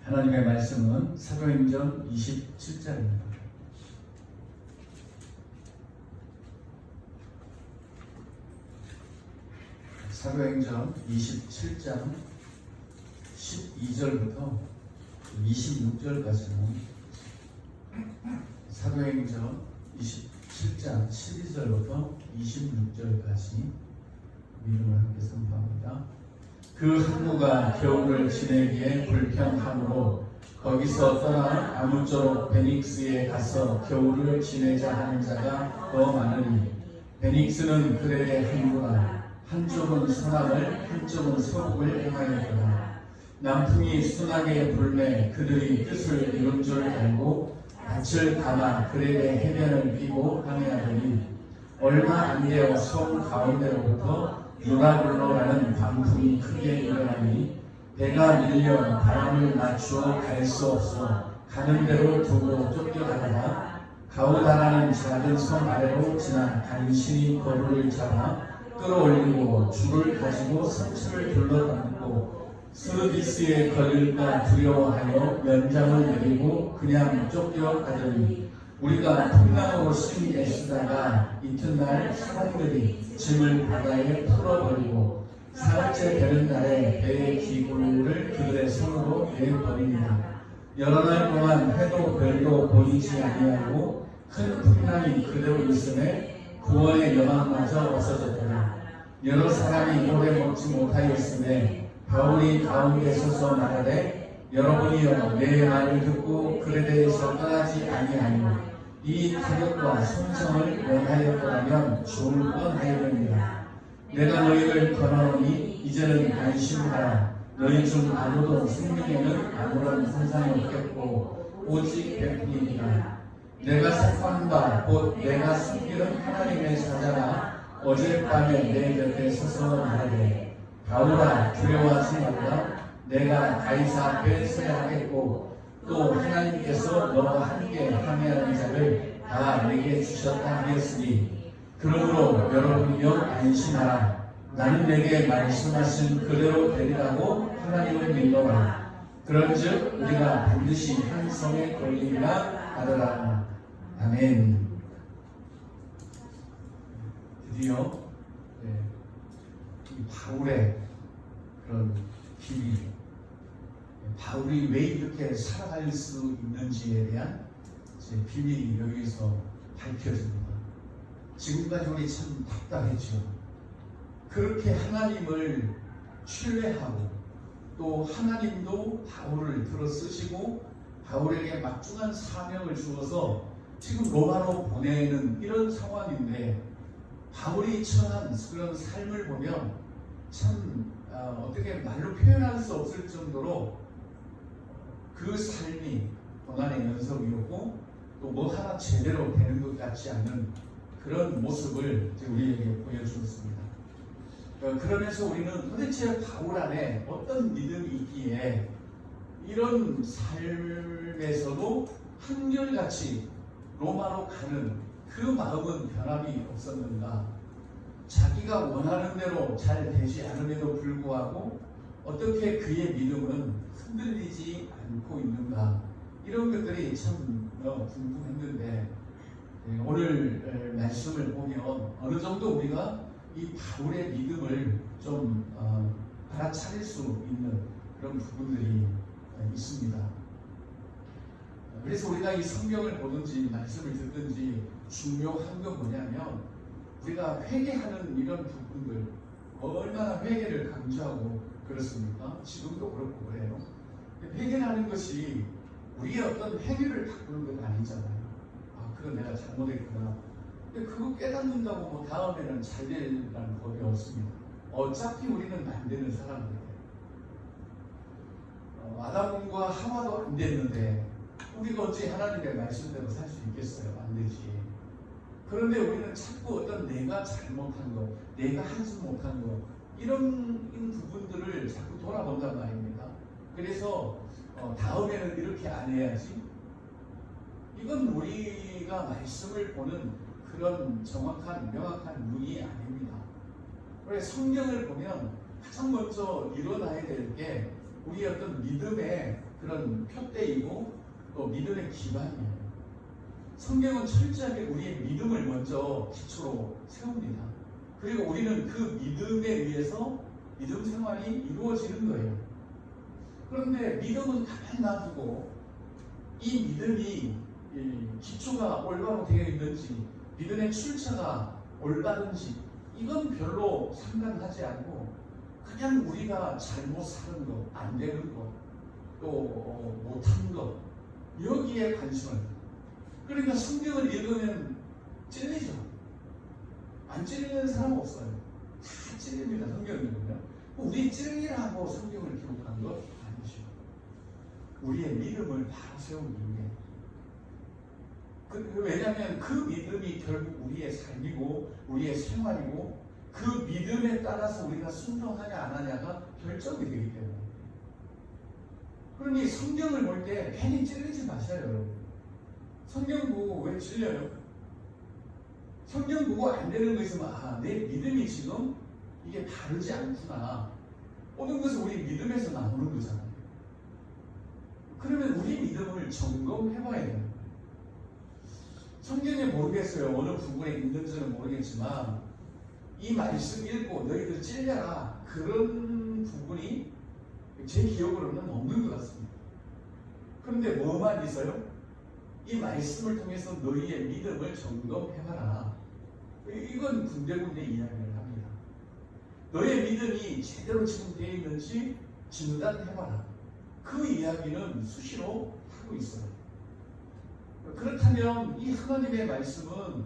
하나님의 말씀은 사도행전 27장입니다. 사도행전 27장 12절부터 26절까지는 사도행전 27장 12절부터 26절까지 믿음을 함께 선포합니다. 그 항구가 겨울을 지내기에 불편하므로 거기서 떠나 아무쪼록 베닉스에 가서 겨울을 지내자 하는 자가 더 많으니 베닉스는 그들의 항구라. 한쪽은 서남을 한쪽은 서북을 행하였더라. 남풍이 순하게 불매 그들이 뜻을 이룬 줄 알고 낯을 감아 그들의 해변을 끼고 항해하더니 얼마 안 되어 섬 가운데로부터 누라블로라는 광풍이 크게 일어나니 배가 밀려 바람을 맞추어 갈 수 없어 가는 대로 두고 쫓겨가다가 가우다라는 작은 섬 아래로 지나 간신히 거루를 잡아 끌어올리고 줄을 가지고 성층을 둘러담고 스르디스에 걸릴까 두려워하여 연장을 내리고 그냥 쫓겨가더니 우리가 풍랑으로 심히 애쓰다가 이튿날 사람들이 짐을 바다에 풀어버리고 사흘째 되는 날에 배의 기구를 그들의 손으로 내버립니다. 여러 날 동안 해도 별도 보이지 아니하고 큰 풍랑이 그대로 있음에 구원의 여망마저 없어졌더라. 여러 사람이 오래 먹지 못하였으며 바울이 가운데 서서 말하되 여러분이여 내 말을 듣고 그에 대해서 떠나지 아니하니 이 타격과 손성을 면하였더라면 좋을 뻔하였느니라. 내가 너희를 권하노니 이제는 안심하라. 너희 중 아무도 생명에는 아무런 손상이 없겠고 오직 백뿐이니라. 내가 sak한 바 곧 내가 섬기는 하나님의 사자가 어젯밤에 내 곁에 서서 말하되 바울아 두려워하지 말라. 내가 가이사 앞에 서야 하겠고 또 하나님께서 너와 함께 항해하는 자를 다 내게 주셨다 하였으니 그러므로 여러분이여 안심하라. 나는 내게 말씀하신 그대로 되리라고 하나님을 믿노라. 그런즉 우리가 반드시 한 성에 걸리리라 하더라. 아멘. 드디어 이 바울의 그런 비밀, 바울이 왜 이렇게 살아갈 수 있는지에 대한 비밀이 여기서 밝혀집니다. 지금까지 우리 참 답답했죠. 그렇게 하나님을 신뢰하고 또 하나님도 바울을 들어 쓰시고 바울에게 막중한 사명을 주어서 지금 로마로 보내는 이런 상황인데 바울이 처한 그런 삶을 보면 참 어떻게 말로 표현할 수 없을 정도로 그 삶이 고난의 연속이었고 또 뭐 하나 제대로 되는 것 같지 않은 그런 모습을 우리에게 보여주었습니다. 그러면서 우리는 도대체 바울 안에 어떤 믿음이 있기에 이런 삶에서도 한결같이 로마로 가는 그 마음은 변함이 없었는가? 자기가 원하는 대로 잘 되지 않음에도 불구하고 어떻게 그의 믿음은 흔들리지 않고 있는가? 이런 것들이 참 궁금했는데 오늘 말씀을 보면 어느 정도 우리가 이 바울의 믿음을 좀 알아차릴 수 있는 그런 부분들이 있습니다. 그래서 우리가 이 성경을 보든지 말씀을 듣든지 중요한 건 뭐냐면 우리가 회개하는 이런 부분들 얼마나 회개를 강조하고 그렇습니까? 지금도 그렇고 그래요. 회개하는 것이 우리의 어떤 행위를 바꾸는 건 아니잖아요. 그건 내가 잘못했구나. 근데 그거 깨닫는다고 뭐 다음에는 잘 되라는 법이 없습니다. 어차피 우리는 안 되는 사람들이에요. 아담과 하와도 안 됐는데 우리가 어찌 하나님의 말씀대로 살 수 있겠어요? 안 되지. 그런데 우리는 자꾸 어떤 내가 잘못한 것, 내가 하지 못한 것 이런 부분들을 자꾸 돌아본단 말입니다. 그래서 다음에는 이렇게 안 해야지. 이건 우리가 말씀을 보는 그런 정확한 명확한 눈이 아닙니다. 그래서 성경을 보면 가장 먼저 일어나야 될 게 우리의 어떤 믿음의 그런 표대이고 또 믿음의 기반이에요. 성경은 철저하게 우리의 믿음을 먼저 기초로 세웁니다. 그리고 우리는 그 믿음에 의해서 믿음 생활이 이루어지는 거예요. 그런데 믿음은 가만히 놔두고 이 믿음이 기초가 올바로 되어 있는지 믿음의 출처가 올바른지 이건 별로 상관하지 않고 그냥 우리가 잘못 사는 것, 안 되는 것, 또 못한 것 여기에 관심을. 그러니까 성경을 읽으면 찔리죠. 안 찔리는 사람 없어요. 다 찔립니다. 성경을 읽으면. 우리 찔리라고 성경을 기록한 것 아니죠. 우리의 믿음을 바로 세우기 위해. 왜냐하면 그 믿음이 결국 우리의 삶이고 우리의 생활이고 그 믿음에 따라서 우리가 순종하냐 안 하냐가 결정이 되기 때문에. 그러니 성경을 볼 때 괜히 찔리지 마세요, 여러분. 성경 보고 왜 찔려요? 성경 보고 안 되는 거 있으면 내 믿음이 지금 이게 다르지 않구나. 모든 것은 우리 믿음에서 나오는 거잖아요. 그러면 우리 믿음을 점검해 봐야 돼요. 성경에 모르겠어요. 어느 부분에 있는지는 모르겠지만 이 말씀 읽고 너희들 찔려라. 그런 부분이 제 기억으로는 없는 것 같습니다. 그런데 뭐만 있어요? 이 말씀을 통해서 너희의 믿음을 점검해봐라. 이건 군데군데 이야기를 합니다. 너의 믿음이 제대로 지금 되어 있는지 진단해봐라. 그 이야기는 수시로 하고 있어요. 그렇다면 이 하나님의 말씀은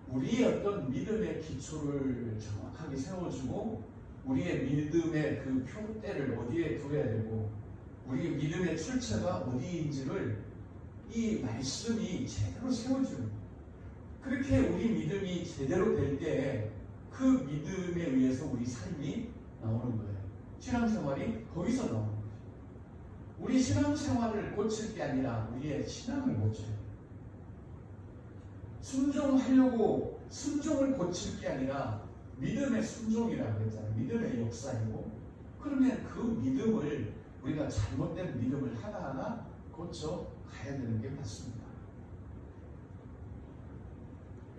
우리의 어떤 믿음의 기초를 정확하게 세워주고 우리의 믿음의 그 표대를 어디에 두어야 되고 우리의 믿음의 출처가 어디인지를 이 말씀이 제대로 세워주는. 그렇게 우리 믿음이 제대로 될 때 그 믿음에 의해서 우리 삶이 나오는 거예요. 신앙생활이 거기서 나오는 거죠. 우리 신앙생활을 고칠 게 아니라 우리의 신앙을 고쳐요. 순종하려고 순종을 고칠 게 아니라 믿음의 순종이라고 했잖아요. 믿음의 역사이고. 그러면 그 믿음을 우리가 잘못된 믿음을 하나하나 고쳐 가야 되는 게 맞습니다.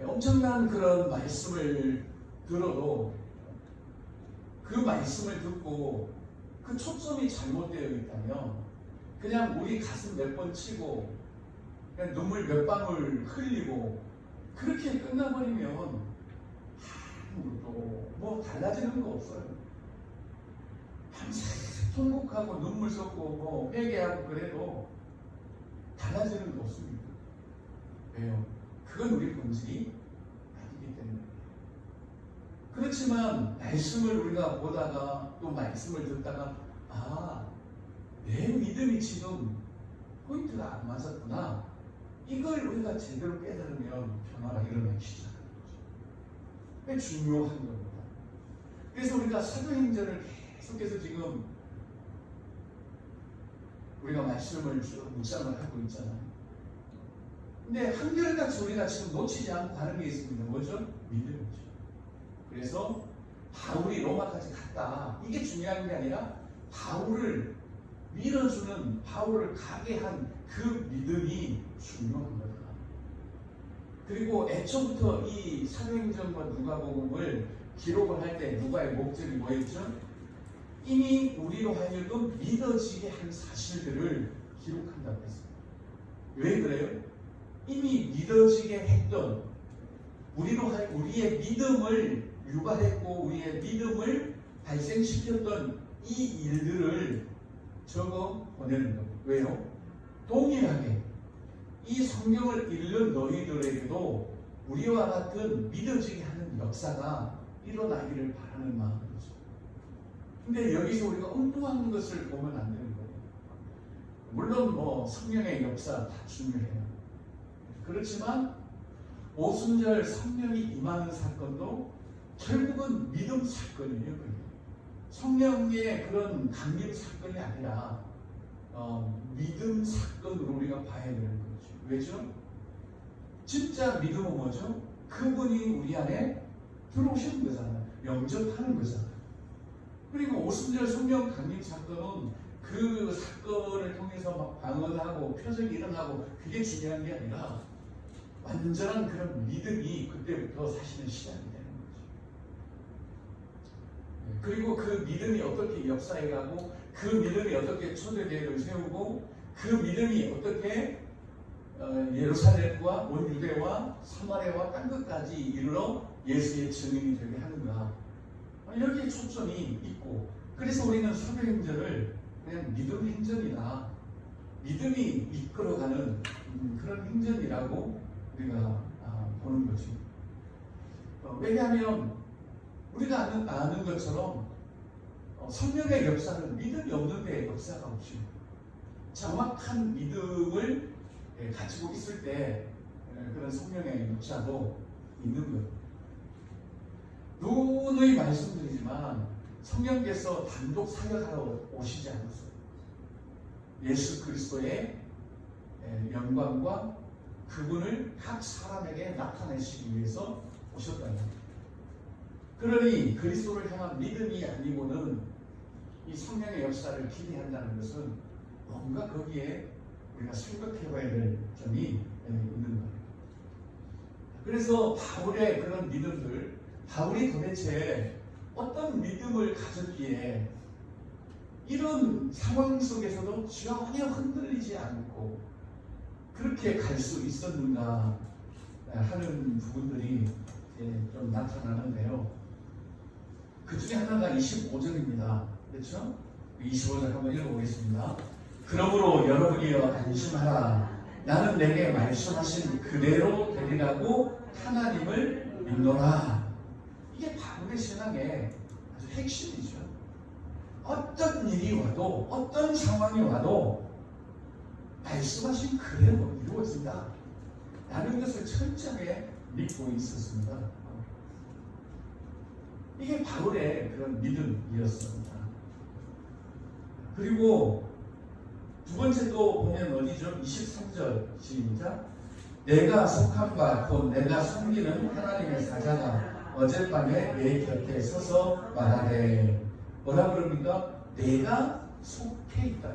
엄청난 그런 말씀을 들어도 그 말씀을 듣고 그 초점이 잘못되어 있다면 그냥 우리 가슴 몇 번 치고 그냥 눈물 몇 방울 흘리고 그렇게 끝나버리면 아무것도 뭐 달라지는 거 없어요. 밤새 통곡하고 눈물 쏟고 뭐 회개하고 그래도 달라지는 거 없습니다. 왜요? 그건 우리 본질이 아니기 때문에. 그렇지만 말씀을 우리가 보다가 또 말씀을 듣다가 내 믿음이 지금 포인트가 안 맞았구나. 이걸 우리가 제대로 깨달으면 변화가 일어나기 시작하는 거죠. 그게 중요한 겁니다. 그래서 우리가 사도행전을 계속해서 지금 우리가 말씀을 쭉 묵상을 하고 있잖아요. 근데 한결같이 우리가 지금 놓치지 않고 가는 게 있습니다. 뭐죠? 믿음이죠. 그래서 바울이 로마까지 갔다. 이게 중요한 게 아니라 바울을 밀어주는, 바울을 가게 한 그 믿음이 중요한 거다. 그리고 애초부터 이 사도행전과 누가복음을 기록을 할 때 누가의 목적이 뭐였죠? 이미 우리로 하여금 믿어지게 한 사실들을 기록한다고 했습니다. 왜 그래요? 이미 믿어지게 했던 우리의 믿음을 유발했고 우리의 믿음을 발생시켰던 이 일들을 적어 보내는 겁니다. 왜요? 동일하게 이 성경을 읽는 너희들에게도 우리와 같은 믿어지게 하는 역사가 일어나기를 바라는 마음이죠. 근데 여기서 우리가 엉뚱한 것을 보면 안 되는 거예요. 물론 뭐 성령의 역사 다 중요해요. 그렇지만 오순절 성령이 임하는 사건도 결국은 믿음 사건이에요. 성령의 그런 강림 사건이 아니라 믿음 사건으로 우리가 봐야 되는 거죠. 왜죠? 진짜 믿음은 뭐죠? 그분이 우리 안에 들어오시는 거잖아요. 영접하는 거잖아요. 그리고 오순절 성령 강림 사건은 그 사건을 통해서 막 방언하고 표적이 일어나고 그게 중요한 게 아니라 완전한 그런 믿음이 그때부터 사실은 시작이 되는 거죠. 그리고 그 믿음이 어떻게 역사해가고 그 믿음이 어떻게 초대교회를 세우고 그 믿음이 어떻게 예루살렘과 온 유대와 사마리아와 땅끝까지 이르러 예수의 증인이 되게 하는가, 여기에 초점이 있고, 그래서 우리는 사도행전을 그냥 믿음 행전이나 믿음이 이끌어가는 그런 행전이라고 우리가 보는 거죠. 왜냐하면 우리가 아는 것처럼 성령의 역사는 믿음이 없는데 역사가 없죠. 정확한 믿음을 가지고 있을 때 그런 성령의 역사도 있는 거예요. 누누이 말씀드리지만 성령께서 단독 사역하러 오시지 않았어요. 예수 그리스도의 영광과 그분을 각 사람에게 나타내시기 위해서 오셨다는 거예요. 그러니 그리스도를 향한 믿음이 아니고는 이 성령의 역사를 기대한다는 것은 뭔가 거기에 우리가 생각해봐야 될 점이 있는 거예요. 그래서 바울의 그런 믿음들, 바울이 도대체 어떤 믿음을 가졌기에 이런 상황 속에서도 전혀 흔들리지 않고 그렇게 갈 수 있었는가 하는 부분들이 좀 나타나는데요. 그 중에 하나가 25절입니다. 그렇죠? 25절 한번 읽어보겠습니다. 그러므로 여러분이여 안심하라. 나는 내게 말씀하신 그대로 되리라고 하나님을 믿노라. 이게 바울의 신앙의 아주 핵심이죠. 어떤 일이 와도 어떤 상황이 와도 말씀하신 그대로 이루어진다 라는 것을 철저하게 믿고 있었습니다. 이게 바울의 그런 믿음이었습니다. 그리고 두 번째도 보면 어디죠? 23절 시작. 내가 속한 바 곧 내가 섬기는 하나님의 사자가 어젯밤에 내 곁에 서서 말하되, 뭐라 그럽니까? 내가 속해 있다.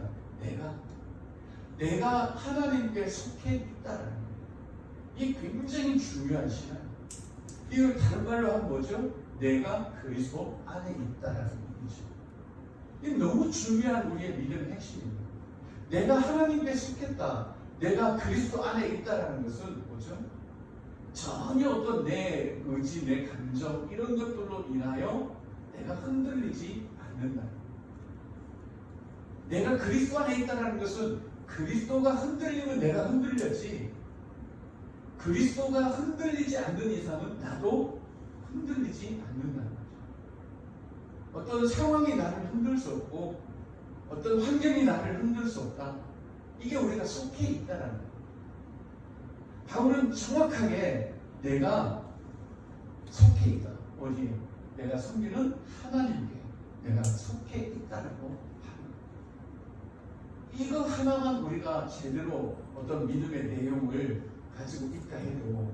내가 하나님께 속해 있다는 이게 굉장히 중요한 시간. 이걸 다른 말로 하면 뭐죠? 내가 그리스도 안에 있다라는 얘기죠. 이게 너무 중요한 우리의 믿음의 핵심입니다. 내가 하나님께 속했다, 내가 그리스도 안에 있다라는 것은 뭐죠? 전혀 어떤 내 의지, 내 감정 이런 것들로 인하여 내가 흔들리지 않는다. 내가 그리스도 안에 있다라는 것은 그리스도가 흔들리면 내가 흔들렸지, 그리스도가 흔들리지 않는 이상은 나도 흔들리지 않는다는 거죠. 어떤 상황이 나를 흔들 수 없고 어떤 환경이 나를 흔들 수 없다. 이게 우리가 속해 있다는 거예요. 바울은 정확하게 내가 속해 있다. 어디에? 내가 섬기는 하나님께 내가 속해 있다라고 하는 거예요. 이거 하나만 우리가 제대로 어떤 믿음의 내용을 가지고 있다 해도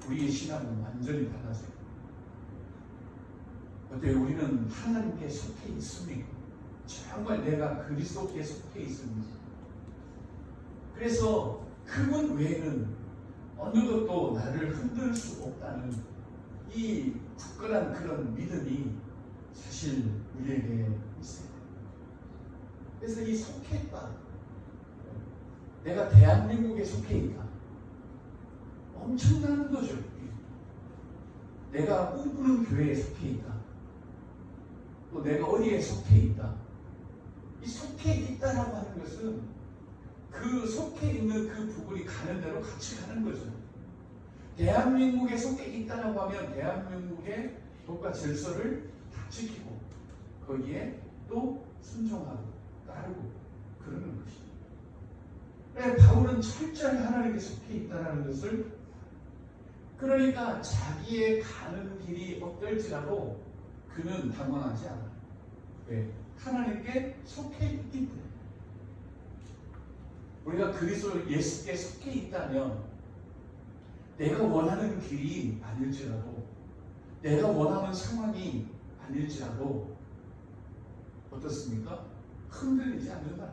우리의 신앙은 완전히 달라져요. 어때요? 우리는 하나님께 속해 있습니까? 정말 내가 그리스도께 속해 있습니다. 그래서 그분 외에는 어느 것도 나를 흔들 수 없다는 이 굳건한 그런 믿음이 사실 우리에게 있어요. 그래서 이 속했다, 내가 대한민국에 속해 있다, 엄청난 거죠. 내가 꿈꾸는 교회에 속해 있다, 또 내가 어디에 속해 있다. 이 속해 있다라고 하는 것은 그 속해 있는 그 부분이 가는 대로 같이 가는 거죠. 대한민국에 속해 있다라고 하면 대한민국의 법과 질서를 다 지키고 거기에 또 순종하고 따르고 그러는 것이죠. 그래, 바울은 철저히 하나님께 속해 있다는 것을, 그러니까 자기의 가는 길이 어떨지라도 그는 당황하지 않아요. 왜? 하나님께 속해 있기 때문에. 우리가 그리스도 예수께 속해 있다면 내가 원하는 길이 아닐지라도, 내가 원하는 상황이 아닐지라도 어떻습니까? 흔들리지 않는다.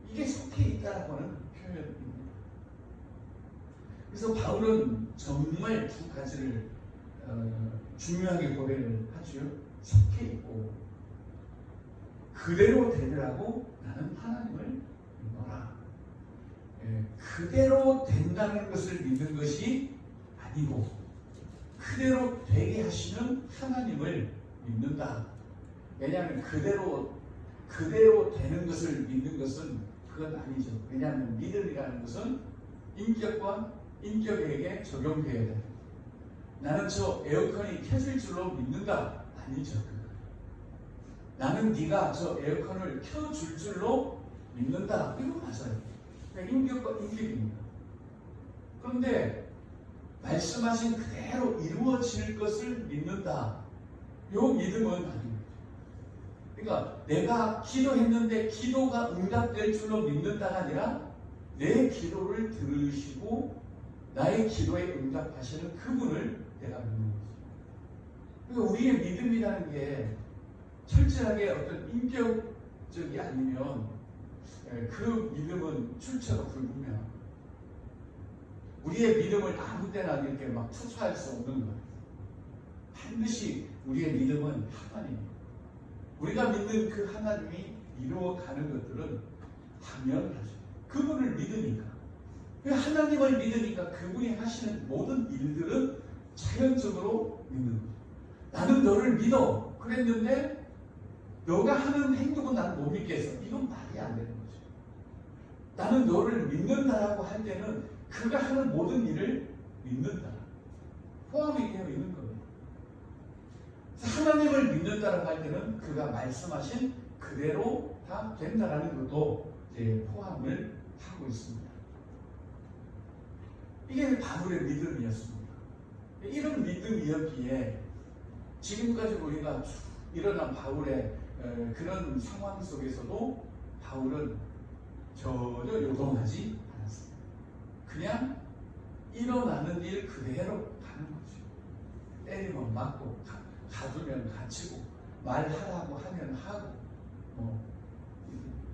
이게 속해 있다라고 하는 표현입니다. 그래서 바울은 정말 두 가지를 중요하게 고백을 하죠. 속해 있고 그대로 되더라고 나는 하나님을 믿노라. 그대로 된다는 것을 믿는 것이 아니고 그대로 되게 하시는 하나님을 믿는다. 왜냐하면 그대로 되는 것을 믿는 것은 그건 아니죠. 왜냐하면 믿음이라는 것은 인격과 인격에게 적용되어야 돼요. 나는 저 에어컨이 켜질 줄로 믿는다. 아니죠. 나는 네가 저 에어컨을 켜줄 줄로 믿는다. 이거 맞아요. 그러니까 인격과 인격입니다. 그런데 말씀하신 그대로 이루어질 것을 믿는다. 요 믿음은 아닙니다. 그러니까 내가 기도했는데 기도가 응답될 줄로 믿는다가 아니라 내 기도를 들으시고 나의 기도에 응답하시는 그분을 내가 믿는 거죠. 그러니까 우리의 믿음이라는 게 철저하게 어떤 인격적이 아니면 그 믿음은 출처가 불분명합니다. 우리의 믿음을 아무 때나 이렇게 막 투사할 수 없는 거예요. 반드시 우리의 믿음은 하나님입니다. 우리가 믿는 그 하나님이 이루어가는 것들은 당연하죠. 그분을 믿으니까. 하나님을 믿으니까 그분이 하시는 모든 일들은 자연적으로 믿는 거죠. 나는 너를 믿어. 그랬는데 너가 하는 행동은 나는 못 믿겠어. 이건 말이 안 되는 거죠. 나는 너를 믿는다라고 할 때는 그가 하는 모든 일을 믿는다. 포함이 되어 있는 거예요. 하나님을 믿는다라고 할 때는 그가 말씀하신 그대로 다 된다라는 것도 이제 포함을 하고 있습니다. 이게 바울의 믿음이었습니다. 이런 믿음이었기에 지금까지 우리가 일어난 바울의 그런 상황 속에서도 바울은 전혀 요동하지 않았습니다. 그냥 일어나는 일 그대로 가는 거죠. 때리면 맞고 가두면 갇히고 말하라고 하면 하고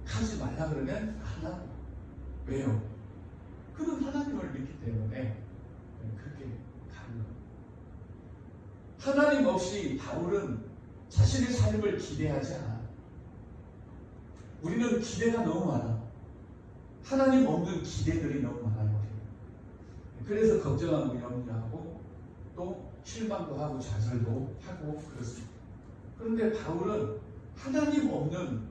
하지 말라 그러면 안 하고. 왜요? 그는 하나님을 믿기 때문에 그렇게 가는 겁니다. 하나님 없이 바울은 자신의 삶을 기대하지 않아. 우리는 기대가 너무 많아. 하나님 없는 기대들이 너무 많아요. 그래서 걱정하고 염려하고 또 실망도 하고 좌절도 하고 그렇습니다. 그런데 바울은 하나님 없는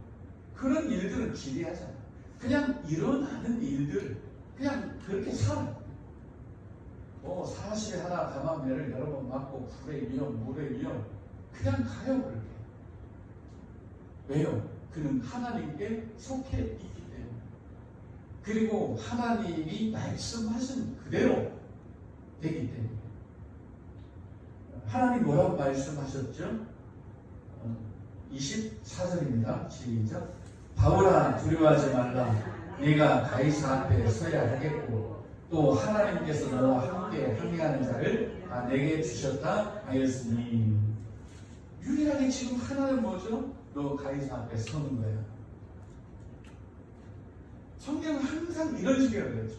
그런 일들은 기대하지 않아. 그냥 일어나는 일들 그냥 그렇게 살아. 사실에 하나 감암매를 여러 번 맞고 불의 위험, 물의 위험 그냥 가요. 그렇게. 왜요? 그는 하나님께 속해 있기 때문에. 그리고 하나님이 말씀하신 그대로 되기 때문에. 하나님 뭐라고 말씀하셨죠? 24절입니다. 시작. 바울아 두려워하지 말라. 네가 가이사 앞에 서야 하겠고 또 하나님께서 너와 함께 항해하는 자를 내게 주셨다 하였으니. 유일하게 지금 하나는 뭐죠? 너 가이사 앞에 서는 거야. 성경은 항상 이런 식이라고 그랬죠.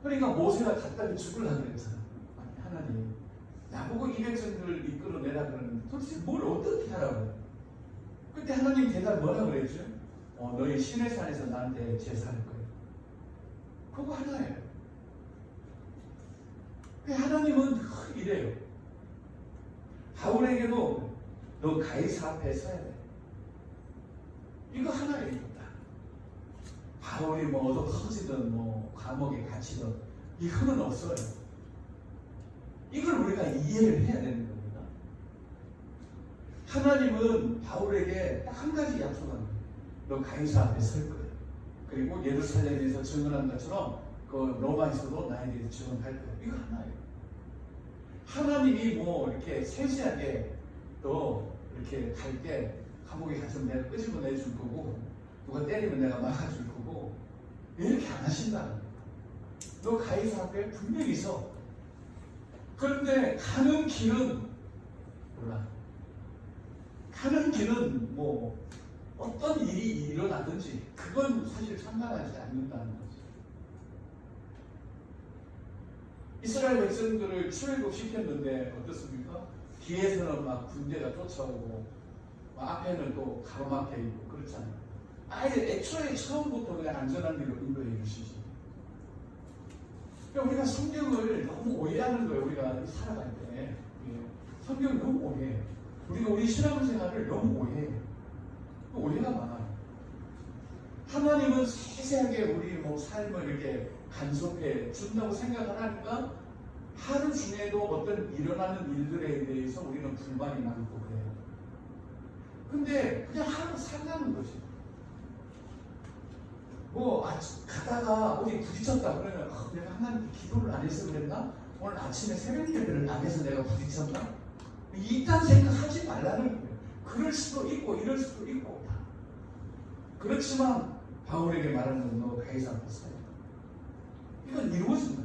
그러니까 모세가 갔다가 죽으려고 그랬잖아. 하나님 나보고 이 백성들을 이끌어내라 그러는데 도대체 뭘 어떻게 하라고. 그때 하나님 대답 뭐라 그랬죠? 너희 시내산에서 나한테 제사할 거예요. 그거 하나예요. 하나님은 이래요. 바울에게도 너 가이사 앞에 서야 돼. 이거 하나예요. 바울이 뭐 어디 터지든 뭐 감옥에 갇히든 이거는 없어요. 이걸 우리가 이해를 해야 되는 겁니다. 하나님은 바울에게 딱 한 가지 약속합니다. 너 가이사 앞에 설 거야. 그리고 예루살렘에서 증언한 것처럼 그 로마에서도 나에 대해서 증언할 거야. 이거 하나예요. 하나님이 뭐 이렇게 세세하게 또 이렇게 갈 때 감옥에 가서 내가 끄집어 내줄 거고 누가 때리면 내가 막아줄 거고 이렇게 안 하신다는 거야. 너 가이사 앞에 분명히 서. 그런데 가는 길은 몰라. 가는 길은 뭐 어떤 일이 일어나든지 그건 사실 상관하지 않는다는 거죠. 이스라엘 백성들을 출애굽시켰는데 어떻습니까? 뒤에서는 막 군대가 쫓아오고 앞에는 또 가로막혀 있고 그렇잖아요. 아예 애초에 처음부터 그냥 안전한 길로 인도해 주시지. 그러니까 우리가 성경을 너무 오해하는 거예요. 우리가 살아갈 때 성경을 너무 오해해. 우리가 우리 신앙생활을 너무 오해해. 오해가 많아요. 하나님은 세세하게 우리 삶을 이렇게 간섭해 준다고 생각을 하니까 하루 중에도 어떤 일어나는 일들에 대해서 우리는 불만이 많고 그래요. 근데 그냥 하루 살라는 거지. 가다가 어디 부딪혔다 그러면 내가 하나님께 기도를 안 해서 그랬나? 오늘 아침에 새벽 예배를 안 해서 내가 부딪혔나? 이딴 생각하지 말라는 거예요. 그럴 수도 있고 이럴 수도 있고 다. 그렇지만 바울에게 말하는 너 가이사 앞에 서야 돼. 이건 이루어진다.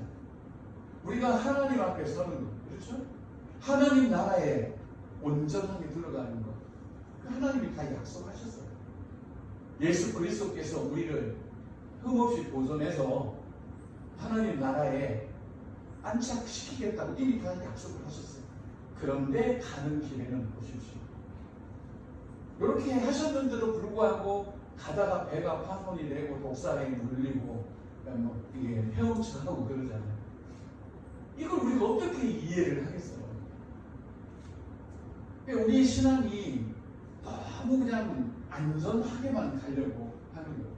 우리가 하나님 앞에 서는 것, 그렇죠? 하나님 나라에 온전하게 들어가는 것, 하나님이 다 약속하셨어요. 예수 그리스도께서 우리를 흠없이 보존해서 하나님 나라에 안착시키겠다고 이미 다 약속을 하셨어요. 그런데 가는 길에는 보십시오. 이렇게 하셨는데도 불구하고 가다가 배가 파손이 되고 독사에 물리고 이게 헤엄쳐가고 그러잖아요. 이걸 우리가 어떻게 이해를 하겠어요? 우리 신앙이 너무 그냥 안전하게만 가려고 하는 거예요.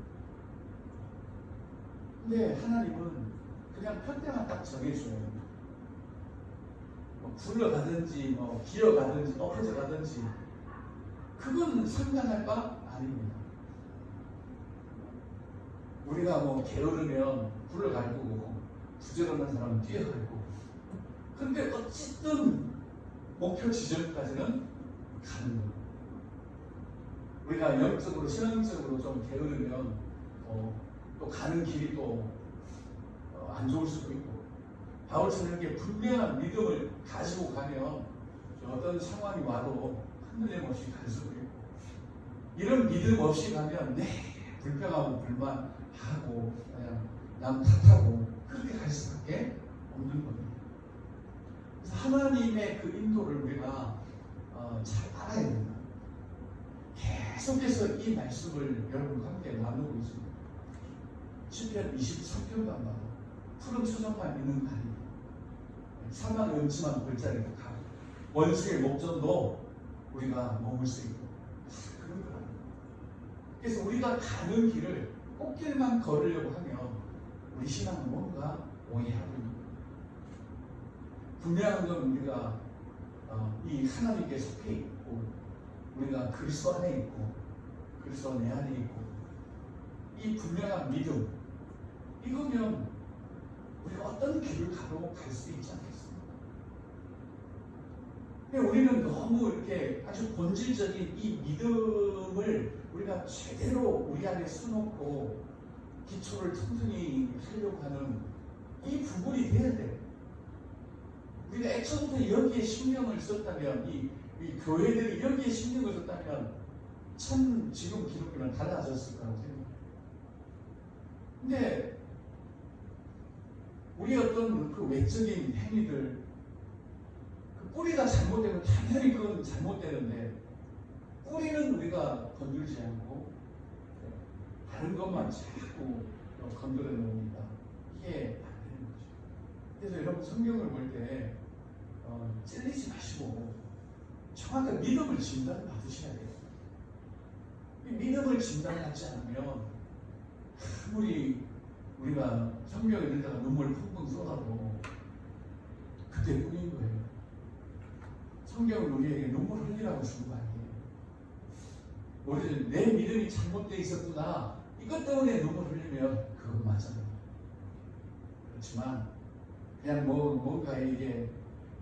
근데 하나님은 그냥 편대만 딱 정해줘요. 굴러가든지 기어가든지 엎어져가든지 그건 상관할 바 아닙니다. 우리가 게으르면 굴러갈 거고 부지런한 사람은 뛰어갈 거고. 근데 어쨌든 목표 지점까지는 가는 거예요. 우리가 영적으로 신앙적으로 좀 게으르면 또 가는 길이 또 안 좋을 수도 있고, 바울처럼 이렇게 분명한 믿음을 가지고 가면 어떤 상황이 와도 흔들림 없이 갈 수도 있고, 이런 믿음 없이 가면 불평하고 불만하고 그냥 남 탓하고 그렇게 갈 수밖에 없는 겁니다. 그래서 하나님의 그 인도를 우리가 잘 알아야 됩니다. 계속해서 이 말씀을 여러분과 함께 나누고 있습니다. 시편 23편만 봐도 푸른 초장만 있는 다리, 사막 음침한 골짜기도 가고 원수의 목전도 우리가 머물 수 있고 그런 거랍니다. 그래서 우리가 가는 길을 꽃길만 걸으려고 하면 우리 신앙은 뭔가 오해하고 있는 거예요. 분명한 건 우리가 이 하나님께 속해 있고 우리가 그리스도 안에 있고 그리스도 내 안에 있고 이 분명한 믿음, 이거면 우리가 어떤 길을 가도 갈 수 있지 않겠습니까? 우리는 너무 이렇게 아주 본질적인 이 믿음을 우리가 제대로 우리 안에 써놓고 기초를 튼튼히 하려고 하는 이 부분이 돼야 돼. 우리가 애초부터 여기에 신경을 썼다면 이 교회들이 여기에 신경을 썼다면 참 지금 기독교는 달라졌을 거라고 생각해요. 근데 우리 어떤 그 외적인 행위들, 그 뿌리가 잘못되면 당연히 그건 잘못되는데 뿌리는 우리가 건들지 않고 다른 것만 자꾸 건드려 놓으니까 이게 안 되는 거죠. 그래서 여러분 성경을 볼 때 찔리지 마시고 정확한 믿음을 진단받으셔야 돼요. 믿음을 진단받지 않으면 아무리 우리가 성경을 읽다가 눈물 펑펑 쏟아도 그때뿐인 거예요. 성경은 우리에게 눈물 흘리라고 준 거 아니에요. 우리는 내 믿음이 잘못되어 있었구나, 이것 때문에 눈물 흘리면 그건 맞아요. 그렇지만 그냥 뭔가 이게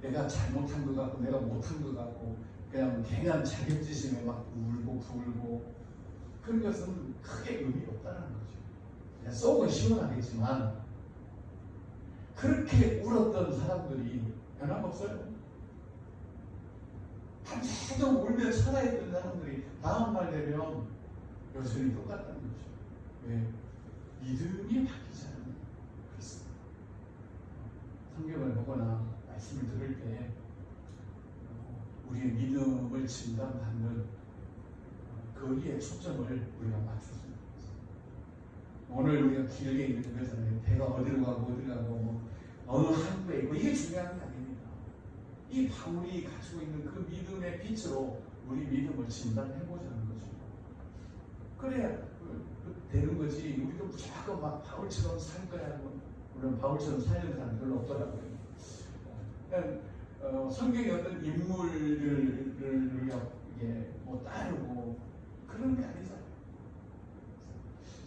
내가 잘못한 것 같고 내가 못한 것 같고 그냥 괜한 자격지심에 막 울고 부울고 그런 것은 크게 의미 없다는 거죠. 그냥 속은 시원하겠지만 그렇게 울었던 사람들이 변함없어요. 밤새도록 울며 살아있던 사람들이 다음날 되면 여전히 똑같다는 거죠. 왜? 믿음이 바뀌지 않으면 그렇습니다. 성경을 보거나 말씀을 들을 때 우리의 믿음을 진단받는 거기에 초점을 우리가 맞추는 거죠. 오늘 우리가 길게 읽는 거잖아요. 배가 어디로 가고 뭐 어느 항구에 있고 이게 중요한 게 아닙니다. 이 바울이 가지고 있는 그 믿음의 빛으로 우리 믿음을 진단해보자는 거죠. 그래야 되는 거지. 우리도 무조건 막 바울처럼 살 거야. 물론 바울처럼 살려는 사람 별로 없더라고요. 그냥 성경의 어떤 인물들을 우리가 이게 뭐 따르고 그런 게 아니잖아요.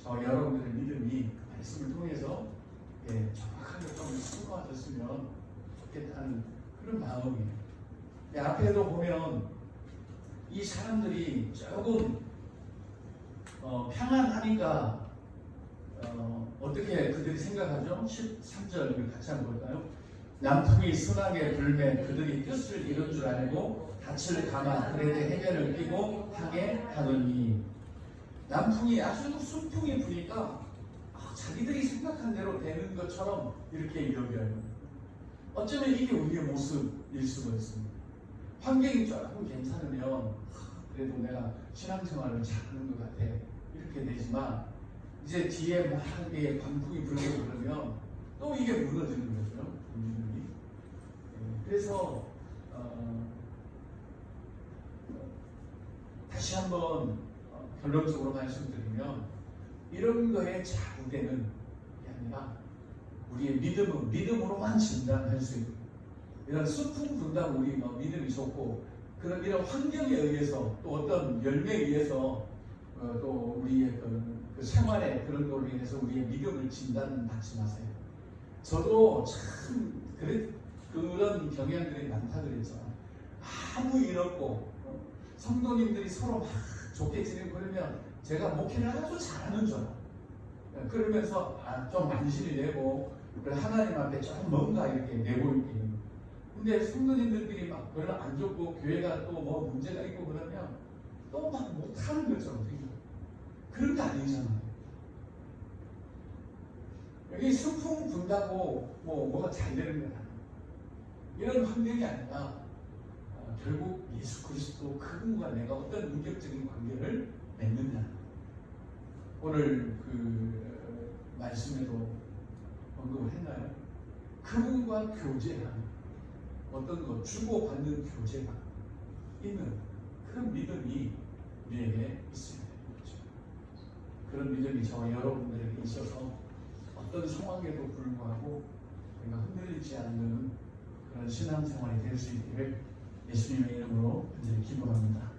여러분들의 믿음이 그 말씀을 통해서 정확하게 좀 승화됐으면 좋겠다는 그런 마음이에요. 앞에도 보면 이 사람들이 조금 평안하니까 어떻게 그들이 생각하죠? 13절 같이 한번 볼까요? 남풍이 순하게 불매 그들이 뜻을 이룬 줄 알고 닻을 감아 그레데 해변을 끼고 향해 가더니 남풍이 아주 순풍이 부니까 자기들이 생각한 대로 되는 것처럼 이렇게 여겨요. 어쩌면 이게 우리의 모습일 수가 있습니다. 환경이 조금 괜찮으면 그래도 내가 신앙생활을 잘하는 것 같아 이렇게 되지만 이제 뒤에 막 이게 광풍이 불고 그러면 또 이게 무너지는 거죠. 믿음이. 그래서 다시 한번 결론적으로 말씀드리면 이런 거에 좌우되는 게 아니라 우리의 믿음은 믿음으로만 진단할 수 있는 이런 수풍 분당 우리 믿음이 좋고 그런 이런 환경에 의해서 또 어떤 열매에 의해서 또 우리의 그 생활에 그런 걸로 인해서 우리의 믿음을 진단받지 마세요. 저도 참 그런 경향들이 많다 그랬죠. 아무 일 없고 성도님들이 서로 막 좋게 지내고 그러면 제가 목회를 아주 잘하는 줄 알아요. 그러면서 좀 만신이 되고 하나님 앞에 좀 뭔가 이렇게 내보이게. 근데 성도님들끼리 막 별로 안 좋고 교회가 또 뭐 문제가 있고 그러면 또 막 못하는 것처럼 생겨요. 그런 게 아니잖아요. 여기 순풍 분다고 뭐가 잘 되는 건 아니에요. 이런 환경이 아니라 결국 예수 그리스도 그분과 내가 어떤 인격적인 관계를 맺느냐. 오늘 그 말씀에도 언급을 했나요? 그분과 교제하는 어떤 것 주고받는 교제가 있는 그런 믿음이 우리에게 있어야 되는 거죠. 그런 믿음이 저와 여러분들에게 있어서 어떤 상황에도 불구하고 우리가 흔들리지 않는 그런 신앙생활이 될 수 있기를 예수님의 이름으로 간절히 기도합니다.